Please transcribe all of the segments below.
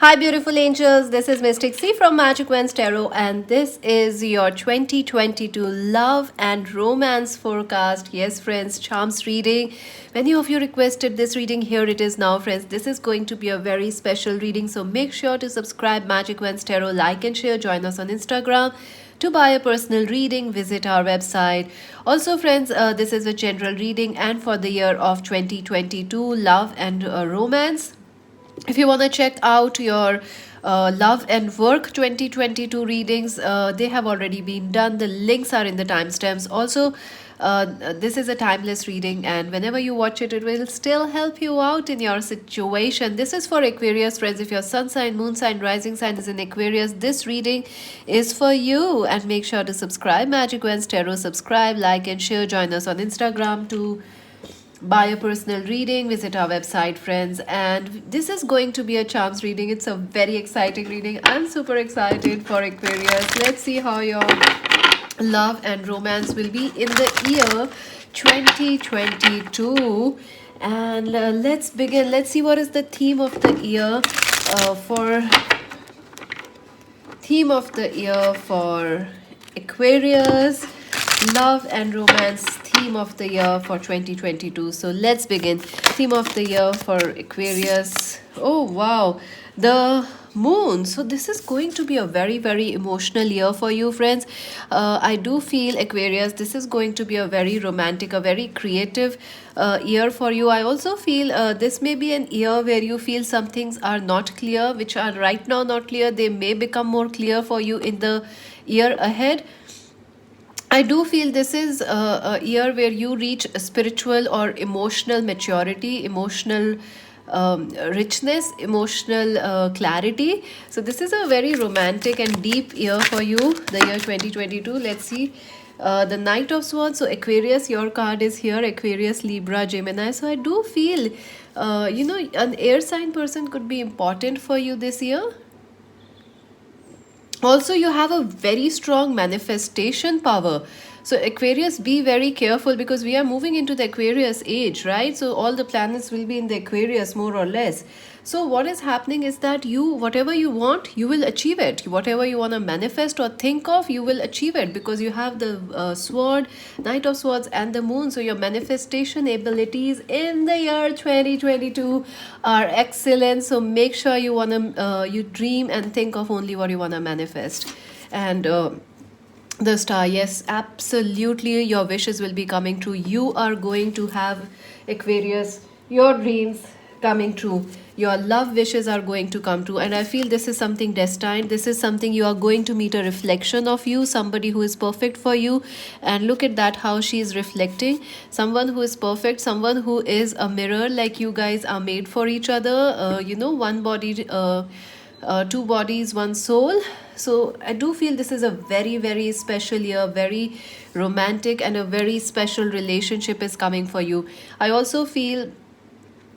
Hi, beautiful angels. This is Mystic C from Magic Wens Tarot, and this is your 2022 love and romance forecast. Yes, friends, charms reading. Many of you requested this reading. Here it is now, friends. This is going to be a very special reading, so make sure to subscribe Magic Wens Tarot, like and share. Join us on Instagram. To buy a personal reading, visit our website. Also, friends, this is a general reading and for the year of 2022 love and romance. If you want to check out your love and work 2022 readings, they have already been done. The links are in the timestamps. Also, this is a timeless reading, and whenever you watch it, it will still help you out in your situation. This is for Aquarius, friends. If your sun sign, moon sign, rising sign is in Aquarius, this reading is for you. And make sure to subscribe Magic Wens Tarot. Subscribe, like, and share. Join us on Instagram to buy a personal reading, visit our website, friends. And this is going to be a charms reading. It's a very exciting reading. I'm super excited for Aquarius. Let's see how your love and romance will be in the year 2022. And let's begin. Let's see what is the theme of the year for Aquarius. Love and romance theme of the year for 2022. So let's begin. Theme of the year for Aquarius. Oh wow, the moon. So this is going to be a very emotional year for you, friends. I do feel, Aquarius, this is going to be a very romantic, a very creative year for you. I also feel this may be an year where you feel some things are not clear, which are right now not clear. They may become more clear for you in the year ahead. I do feel this is a year where you reach spiritual or emotional maturity, emotional richness, emotional clarity. So this is a very romantic and deep year for you, the year 2022. Let's see. The Knight of Swords. So Aquarius, your card is here. Aquarius, Libra, Gemini. So I do feel, an air sign person could be important for you this year. Also, you have a very strong manifestation power. So Aquarius, be very careful because we are moving into the Aquarius age, right? So all the planets will be in the Aquarius more or less. So what is happening is that whatever you want, you will achieve it. Whatever you want to manifest or think of, you will achieve it because you have the sword, Knight of Swords, and the moon. So your manifestation abilities in the year 2022 are excellent. So make sure you dream and think of only what you want to manifest. And the star, yes, absolutely, your wishes will be coming true. You are going to have, Aquarius, your dreams coming true. Your love wishes are going to come true, and I feel this is something destined. This is something you are going to meet, a reflection of you, somebody who is perfect for you. And look at that, how she is reflecting. Someone who is perfect, someone who is a mirror, like you guys are made for each other. One body, two bodies, one soul. So I do feel this is a very special year, very romantic, and a very special relationship is coming for you. I also feel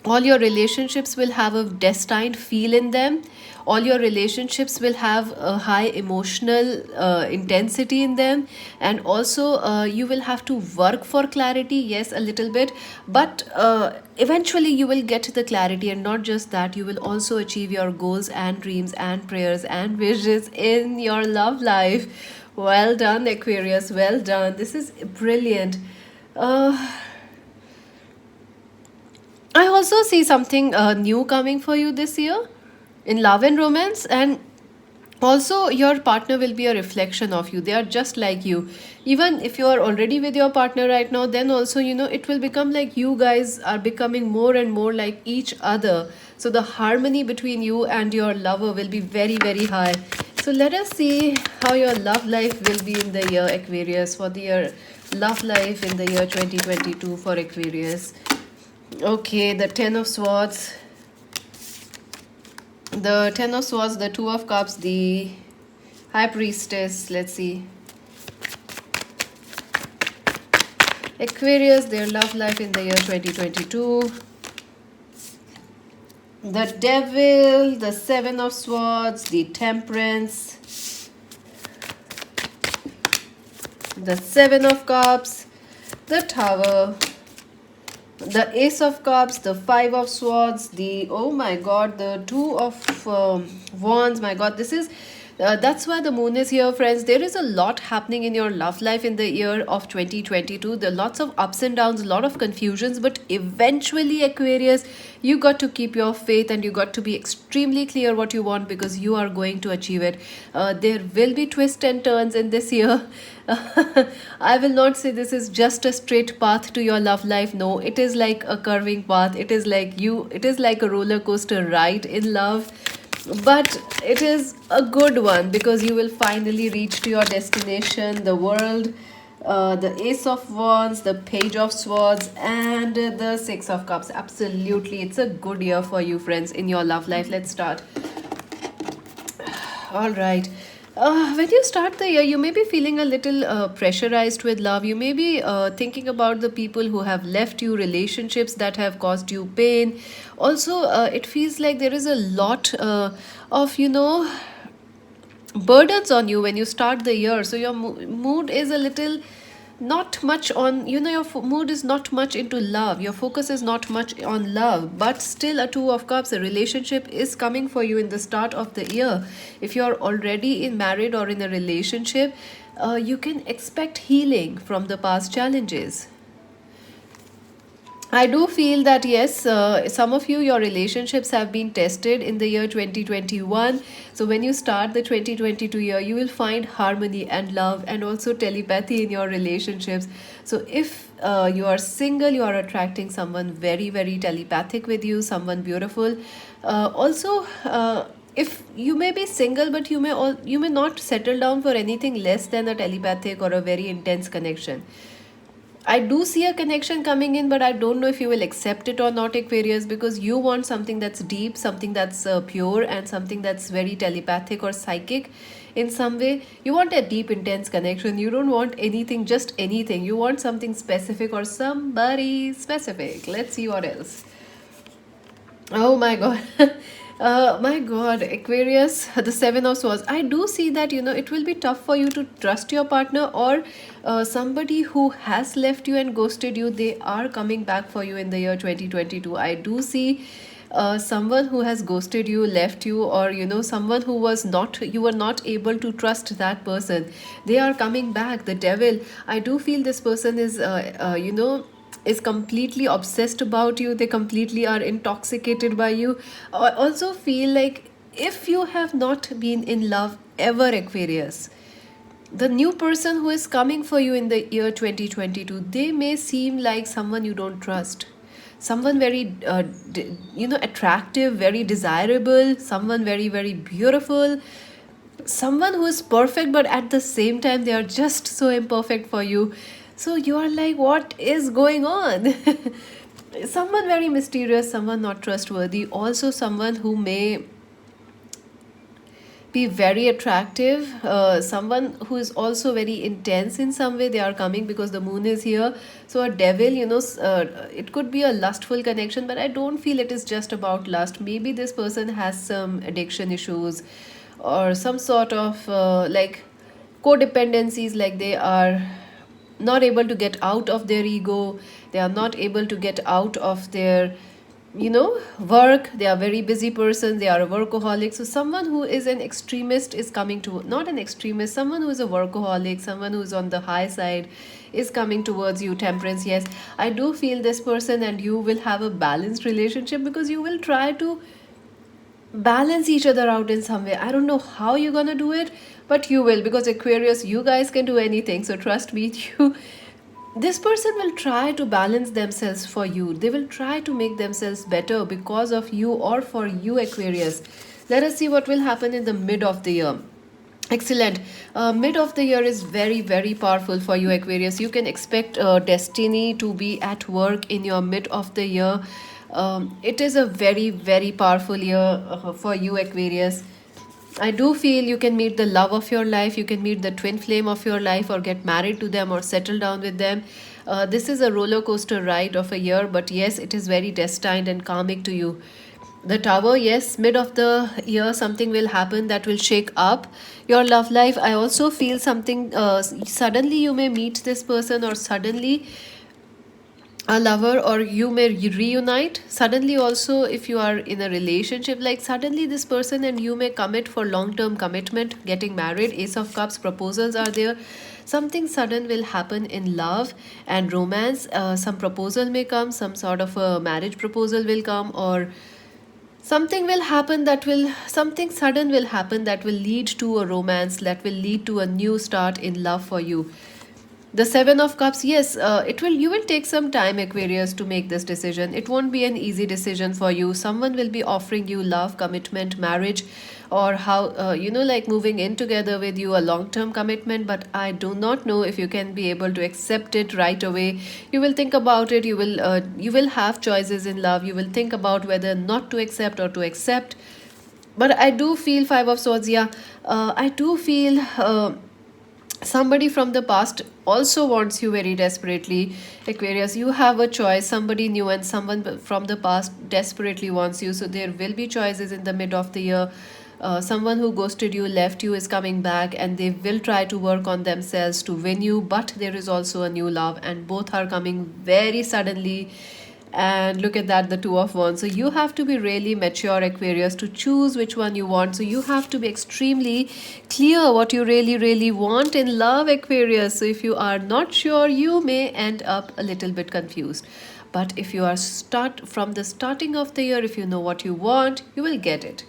all your relationships will have a destined feel in them. All your relationships will have a high emotional intensity in them. And also you will have to work for clarity, yes, a little bit, but eventually you will get the clarity. And not just that, you will also achieve your goals and dreams and prayers and wishes in your love life. Well done, Aquarius, well done. This is brilliant. I also see something new coming for you this year in love and romance. And also your partner will be a reflection of you. They are just like you. Even if you are already with your partner right now, then also, it will become like you guys are becoming more and more like each other. So the harmony between you and your lover will be very high. So let us see how your love life will be in the year, Aquarius, for the year love life in the year 2022 for Aquarius. Okay, the Ten of Swords, the Two of Cups, the High Priestess. Let's see. Aquarius, their love life in the year 2022. The Devil, the Seven of Swords, the Temperance, the Seven of Cups, the Tower, The Ace of Cups, the Five of Swords, the, oh my god, the Two of Wands. My god, this is that's why the moon is here, friends. There is a lot happening in your love life in the year of 2022. There are lots of ups and downs, a lot of confusions, but eventually, Aquarius, you got to keep your faith and you got to be extremely clear what you want, because you are going to achieve it. There will be twists and turns in this year. I will not say this is just a straight path to your love life. No, it is like a curving path. It is like a roller coaster ride in love. But it is a good one, because you will finally reach to your destination, the world. The Ace of Wands, the Page of Swords, and the Six of Cups. Absolutely, it's a good year for you, friends, in your love life. Let's start. All right. When you start the year, you may be feeling a little pressurized with love. You may be thinking about the people who have left you, relationships that have caused you pain. Also, it feels like there is a lot of, burdens on you when you start the year. So your mood is a little not much on, your mood is not much into love, your focus is not much on love, but still a Two of Cups, a relationship is coming for you in the start of the year. If you're already in married or in a relationship, you can expect healing from the past challenges. I do feel that yes, some of you, your relationships have been tested in the year 2021. So when you start the 2022 year, you will find harmony and love and also telepathy in your relationships. So if you are single, you are attracting someone very, very telepathic with you, someone beautiful. Also, if you may be single, but you may not settle down for anything less than a telepathic or a very intense connection. I do see a connection coming in, but I don't know if you will accept it or not, Aquarius, because you want something that's deep, something that's pure, and something that's very telepathic or psychic in some way. You want a deep, intense connection. You don't want anything, just anything. You want something specific or somebody specific. Let's see what else. Oh my god. My god, Aquarius, the Seven of Swords. I do see that, it will be tough for you to trust your partner, or somebody who has left you and ghosted you, they are coming back for you in the year 2022. I do see someone who has ghosted you, left you, or someone who was not, you were not able to trust that person. They are coming back. The devil. I do feel this person is completely obsessed about you. They completely are intoxicated by you. I also feel like, if you have not been in love ever, Aquarius, the new person who is coming for you in the year 2022, they may seem like someone you don't trust, someone very attractive, very desirable, someone very, very beautiful, someone who is perfect, but at the same time they are just so imperfect for you. So you are like, what is going on? Someone very mysterious, someone not trustworthy, also someone who may be very attractive, someone who is also very intense in some way. They are coming because the moon is here. So a devil, it could be a lustful connection, but I don't feel it is just about lust. Maybe this person has some addiction issues, or some sort of like codependencies, like they are not able to get out of their ego, they are not able to get out of their work. They are very busy person, they are a workaholic. So someone who is an extremist is coming to, not an extremist, someone who is a workaholic, someone who is on the high side is coming towards you. Temperance. Yes, I do feel this person and you will have a balanced relationship, because you will try to balance each other out in some way. I don't know how you're gonna do it, but you will, because Aquarius, you guys can do anything. So trust me, you, this person will try to balance themselves for you. They will try to make themselves better because of you or for you, Aquarius. Let us see what will happen in the mid of the year. Excellent. Mid of the year is very, very powerful for you, Aquarius. You can expect destiny to be at work in your mid of the year. It is a very, very powerful year for you, Aquarius. I do feel you can meet the love of your life, you can meet the twin flame of your life, or get married to them, or settle down with them. This is a roller coaster ride of a year, but yes, it is very destined and karmic to you. The Tower, yes, mid of the year, something will happen that will shake up your love life. I also feel something, suddenly you may meet this person, or suddenly a lover, or you may reunite suddenly. Also, if you are in a relationship, like suddenly this person and you may commit for long term commitment, getting married. Ace of Cups, proposals are there. Something sudden will happen in love and romance. Some proposal may come, some sort of a marriage proposal will come, or something sudden will happen that will lead to a romance, that will lead to a new start in love for you. The Seven of Cups, yes, it will. You will take some time, Aquarius, to make this decision. It won't be an easy decision for you. Someone will be offering you love, commitment, marriage, or how like moving in together with you, a long-term commitment. But I do not know if you can be able to accept it right away. You will think about it. You will have choices in love. You will think about whether not to accept or to accept. But I do feel Five of Swords. Yeah, I do feel. Somebody from the past also wants you very desperately, Aquarius. You have a choice, somebody new and someone from the past desperately wants you. So there will be choices in the mid of the year. Someone who ghosted you, left you, is coming back, and they will try to work on themselves to win you. But there is also a new love, and both are coming very suddenly. And look at that, the Two of Wands. So you have to be really mature, Aquarius, to choose which one you want. So you have to be extremely clear what you really, really want in love, Aquarius. So if you are not sure, you may end up a little bit confused. But if you are start from the starting of the year, if you know what you want, you will get it.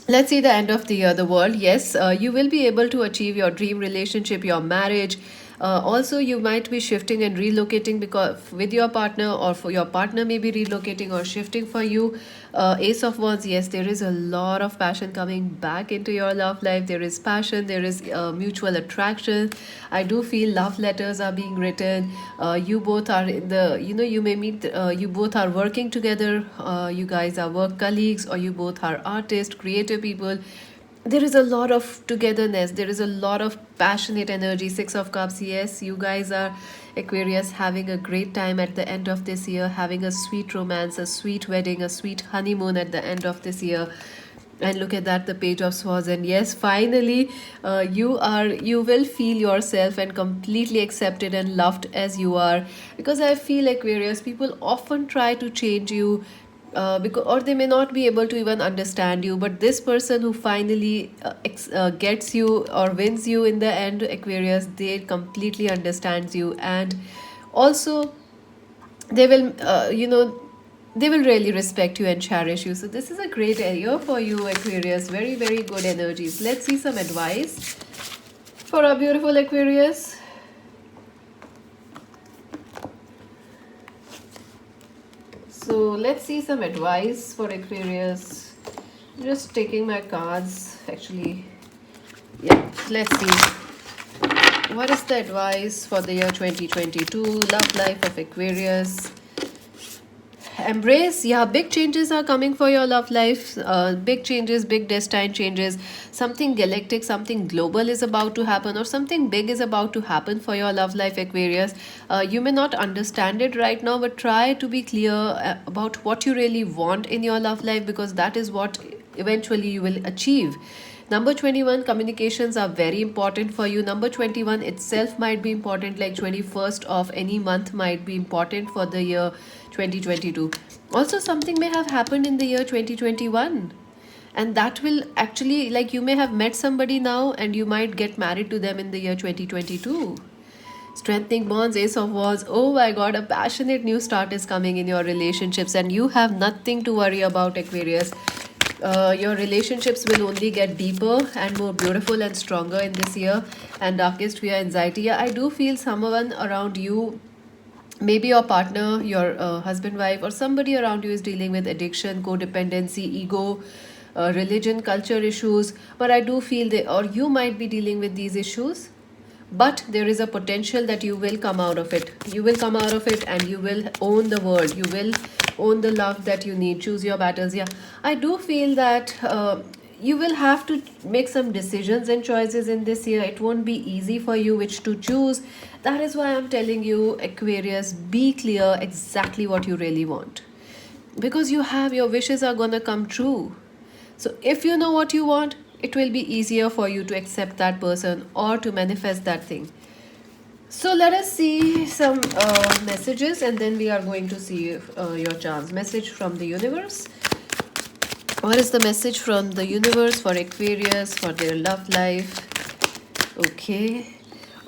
Let's see the end of the year, the world. Yes, you will be able to achieve your dream relationship, your marriage. Also, you might be shifting and relocating because with your partner, or for your partner may be relocating or shifting for you. Ace of Wands, yes, there is a lot of passion coming back into your love life. There is passion, there is mutual attraction. I do feel love letters are being written. You both are in the, you may meet, you both are working together. You guys are work colleagues, or you both are artists, creative people. There is a lot of togetherness, there is a lot of passionate energy. Six of Cups, yes, you guys are, Aquarius, having a great time at the end of this year, having a sweet romance, a sweet wedding, a sweet honeymoon at the end of this year. And look at that, the Page of Swords. And yes, finally, you will feel yourself and completely accepted and loved as you are. Because I feel, Aquarius, people often try to change you, because, or they may not be able to even understand you. But this person who finally gets you or wins you in the end, Aquarius, they completely understands you. And also they will they will really respect you and cherish you. So this is a great year for you, Aquarius. Very, very good energies. Let's see some advice for our beautiful Aquarius. So let's see some advice for Aquarius. Just taking my cards, actually. Yeah, let's see. What is the advice for the year 2022? Love life of Aquarius. Embrace, yeah, big changes are coming for your love life. Big changes, big destined changes. Something galactic, something global is about to happen, or something big is about to happen for your love life, Aquarius. You may not understand it right now, but try to be clear about what you really want in your love life, because that is what eventually you will achieve. Number 21, communications are very important for you. Number 21 itself might be important, like 21st of any month might be important for the year 2022. Also, something may have happened in the year 2021. And that will actually, like, you may have met somebody now and you might get married to them in the year 2022. Strengthening bonds, Ace of Wands. Oh my god, a passionate new start is coming in your relationships, and you have nothing to worry about, Aquarius. Your relationships will only get deeper and more beautiful and stronger in this year. And darkest fear, anxiety. Yeah, I do feel someone around you, maybe your partner, your husband, wife, or somebody around you is dealing with addiction, codependency, ego, religion, culture issues. But I do feel they, or you might be dealing with these issues, but there is a potential that you will come out of it. You will come out of it and you will own the world. You will own the love that you need. Choose your battles. Yeah, I do feel that you will have to make some decisions and choices in this year. It won't be easy for you which to choose. That is why I'm telling you, Aquarius, be clear exactly what you really want, because your wishes are gonna come true. So if you know what you want, it will be easier for you to accept that person or to manifest that thing. So let us see some messages, and then we are going to see your charms. Message from the universe. What is the message from the universe for Aquarius for their love life? Okay.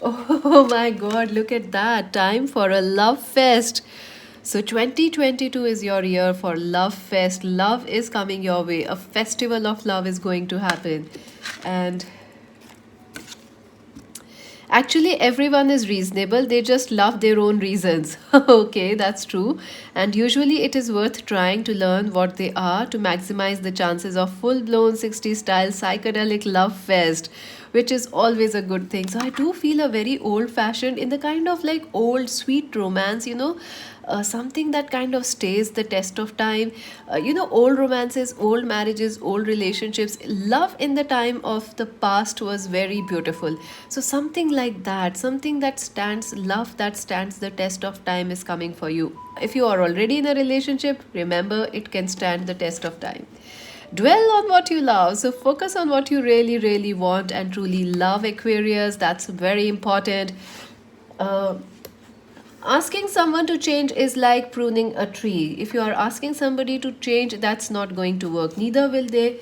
Oh my god, look at that. Time for a love fest. So 2022 is your year for love fest. Love is coming your way. A festival of love is going to happen. And actually, everyone is reasonable. They just love their own reasons. Okay, that's true. And usually, it is worth trying to learn what they are to maximize the chances of full blown 60s style psychedelic love fest, which is always a good thing. So, I do feel a very old fashioned in the kind of like old sweet romance, something that kind of stays the test of time. Old romances, old marriages, old relationships. Love in the time of the past was very beautiful. So, something like that, something that stands, love that stands the test of time is coming for you. If you are already in a relationship, remember it can stand the test of time. Dwell on what you love. So, focus on what you really, really want and truly love, Aquarius. That's very important. Uh, Asking someone to change is like pruning a tree. If you are asking somebody to change, that's not going to work. Neither will they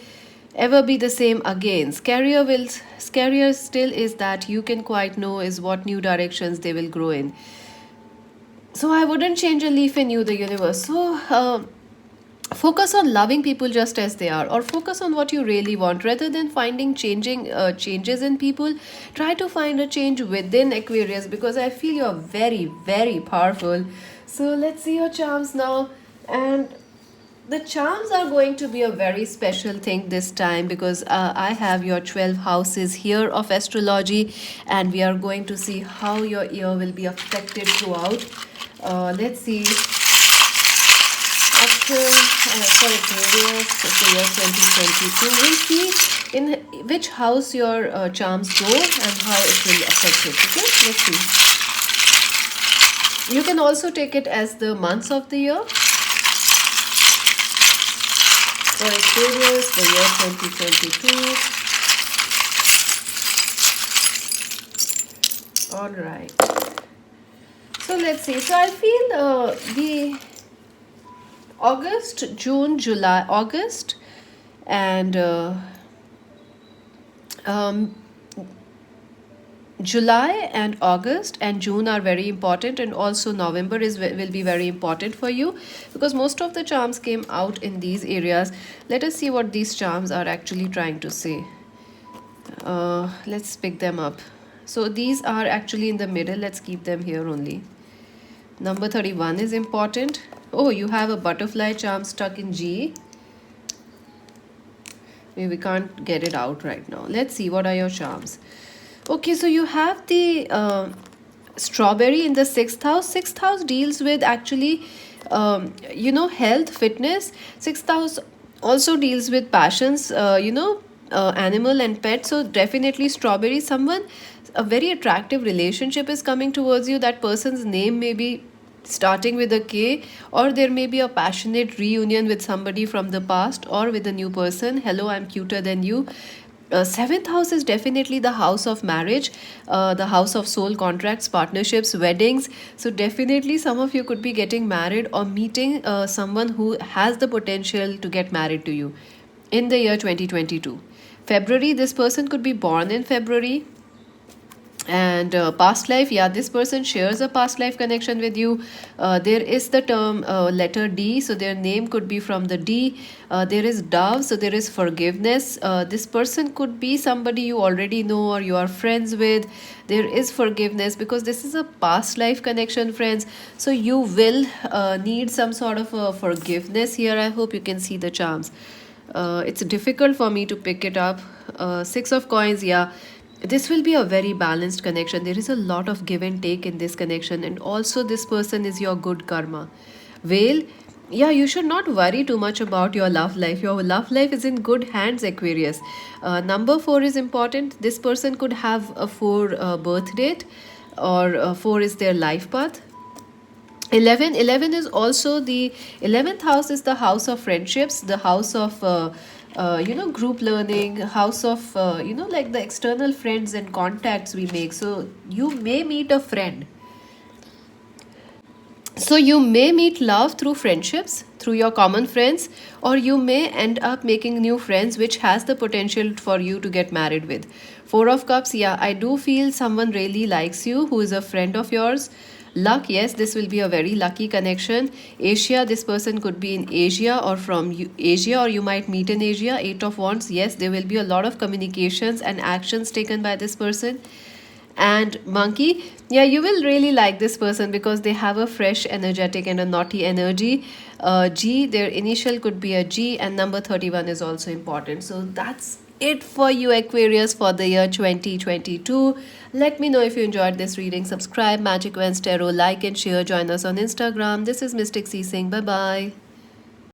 ever be the same again. Scarier still is that you can quite know is what new directions they will grow in. So I wouldn't change a leaf in you, the universe. So focus on loving people just as they are, or focus on what you really want rather than finding changing changes in people. Try to find a change within, Aquarius, because I feel you're very, very powerful. So let's see your charms now. And the charms are going to be a very special thing this time, because I have your 12 houses here of astrology, and we are going to see how your year will be affected throughout. Let's see after for Aquarius for the year 2022. We'll see in which house your charms go and how it will affect it. Okay, let's see. You can also take it as the months of the year. For Aquarius, the year 2022. All right. So let's see. So I feel the August, June, July, August, and um, July and August and June are very important, and also November will be very important for you, because most of the charms came out in these areas. Let us see what these charms are actually trying to say. Let's pick them up. So these are actually in the middle. Let's keep them here only. Number 31 is important. Oh, you have a butterfly charm stuck in G. Maybe we can't get it out right now. Let's see, what are your charms? Okay, so you have the strawberry in the sixth house. Sixth house deals with actually, health, fitness. Sixth house also deals with passions, animal and pet. So definitely strawberry, someone, a very attractive relationship is coming towards you. That person's name may be starting with a K, or there may be a passionate reunion with somebody from the past or with a new person. Hello, I'm cuter than you. Seventh house is definitely the house of marriage, the house of soul contracts, partnerships, weddings. So definitely some of you could be getting married or meeting someone who has the potential to get married to you in the year 2022. February, this person could be born in February. And past life, yeah, this person shares a past life connection with you. There is the term letter D, so their name could be from the D. There is dove, so there is forgiveness. This person could be somebody you already know or you are friends with. There is forgiveness because this is a past life connection, friends. So you will need some sort of forgiveness here. I hope you can see the charms. It's difficult for me to pick it up. Six of coins, yeah, this will be a very balanced connection. There is a lot of give and take in this connection, and also this person is your good karma. Whale, yeah, you should not worry too much about your love life. Your love life is in good hands, Aquarius. Number 4 is important. This person could have a 4 birth date, or 4 is their life path. 11 is also the 11th house, is the house of friendships, the house of group learning, house of, like the external friends and contacts we make. So you may meet a friend. So you may meet love through friendships, through your common friends, or you may end up making new friends, which has the potential for you to get married with. Four of Cups, yeah, I do feel someone really likes you who is a friend of yours. Luck, yes, this will be a very lucky connection. Asia, this person could be in Asia or from Asia, or you might meet in Asia. Eight of Wands, yes, there will be a lot of communications and actions taken by this person. And Monkey, yeah, you will really like this person because they have a fresh, energetic, and a naughty energy. G, their initial could be a G, and number 31 is also important. So that's it for you, Aquarius, for the year 2022. Let me know if you enjoyed this reading. Subscribe, Magic Vans Tarot, like and share. Join us on Instagram. This is Mystic C Singh. Bye bye.